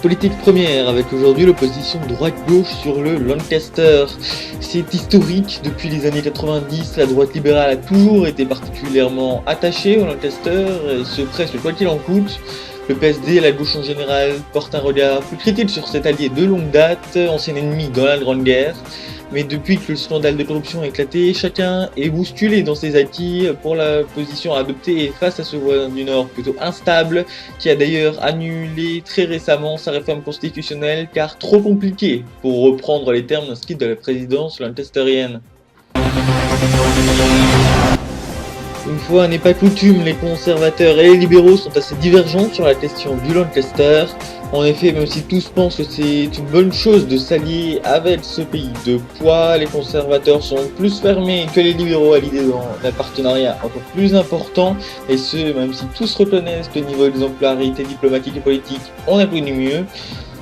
Politique première, avec aujourd'hui l'opposition droite-gauche sur le Lancaster. C'est historique, depuis les années 90, la droite libérale a toujours été particulièrement attachée au Lancaster, et ce presque quoi qu'il en coûte. Le PSD et la gauche en général portent un regard plus critique sur cet allié de longue date, ancien ennemi dans la Grande Guerre. Mais depuis que le scandale de corruption a éclaté, chacun est bousculé dans ses acquis pour la position à adopter face à ce voisin du Nord plutôt instable, qui a d'ailleurs annulé très récemment sa réforme constitutionnelle car trop compliquée, pour reprendre les termes d'un skit de la présidence lancasterienne. Une fois n'est pas coutume, les conservateurs et les libéraux sont assez divergents sur la question du Lancaster. En effet, même si tous pensent que c'est une bonne chose de s'allier avec ce pays de poids, les conservateurs sont plus fermés que les libéraux à l'idée d'un partenariat encore plus important, et ce, même si tous reconnaissent que niveau exemplarité diplomatique et politique, on a connu mieux.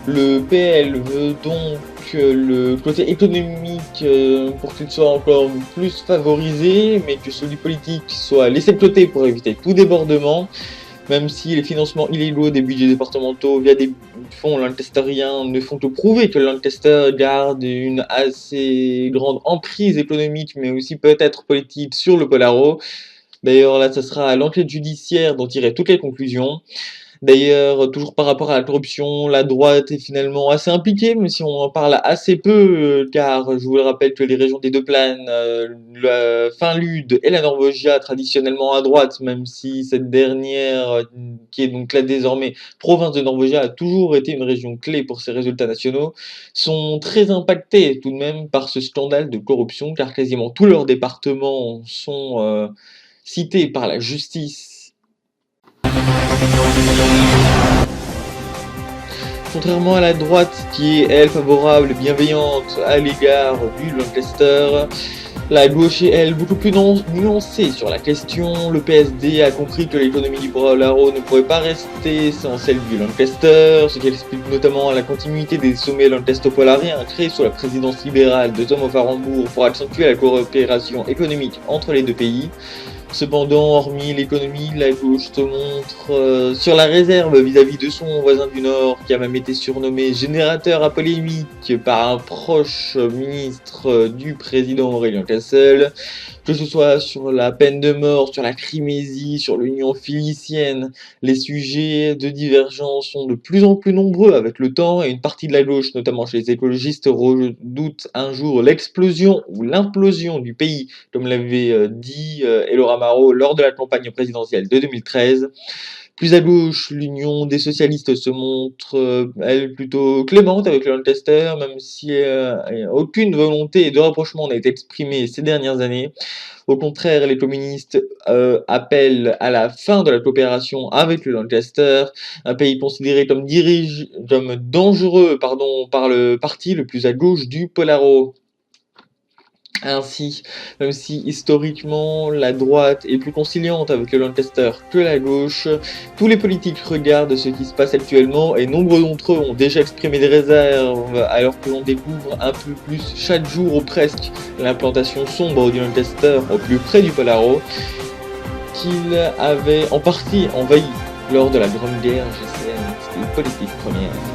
Le PL veut donc le côté économique pour qu'il soit encore plus favorisé, mais que celui politique soit laissé de côté pour éviter tout débordement, même si les financements illégaux des budgets départementaux via des fonds lancasteriens ne font que prouver que Lancaster garde une assez grande emprise économique, mais aussi peut-être politique sur le Polaro. D'ailleurs là, ça sera à l'enquête judiciaire d'en tirer toutes les conclusions. D'ailleurs, toujours par rapport à la corruption, la droite est finalement assez impliquée, même si on en parle assez peu, car je vous le rappelle que les régions des Deux Plaines, la Finlud et la Norvegia, traditionnellement à droite, même si cette dernière, qui est donc là désormais province de Norvegia, a toujours été une région clé pour ses résultats nationaux, sont très impactées tout de même par ce scandale de corruption, car quasiment tous leurs départements sont cités par la justice. Contrairement à la droite, qui est, elle, favorable et bienveillante à l'égard du Lancaster, la gauche est, elle, beaucoup plus nuancée sur la question. Le PSD a compris que l'économie du Polaro ne pourrait pas rester sans celle du Lancaster, ce qui explique notamment la continuité des sommets lancasto-polariens créés sous la présidence libérale de Tom Farenbourg pour accentuer la coopération économique entre les deux pays. Cependant, hormis l'économie, la gauche se montre sur la réserve vis-à-vis de son voisin du Nord, qui a même été surnommé générateur à polémique par un proche ministre du président Aurélien Cassel, que ce soit sur la peine de mort, sur la Crimésie, sur l'Union philicienne. Les sujets de divergence sont de plus en plus nombreux avec le temps, et une partie de la gauche, notamment chez les écologistes, redoute un jour l'explosion ou l'implosion du pays, comme l'avait dit Elora Maro lors de la campagne présidentielle de 2013. Plus à gauche, l'Union des socialistes se montre, elle, plutôt clémente avec le Lancaster, même si aucune volonté de rapprochement n'a été exprimée ces dernières années. Au contraire, les communistes appellent à la fin de la coopération avec le Lancaster, un pays considéré comme dangereux par le parti le plus à gauche du Polaro. Ainsi, même si historiquement la droite est plus conciliante avec le Lancaster que la gauche, tous les politiques regardent ce qui se passe actuellement et nombre d'entre eux ont déjà exprimé des réserves, alors que l'on découvre un peu plus chaque jour ou presque l'implantation sombre du Lancaster au plus près du Polaro, qu'il avait en partie envahi lors de la Grande Guerre GCN, c'était politique première.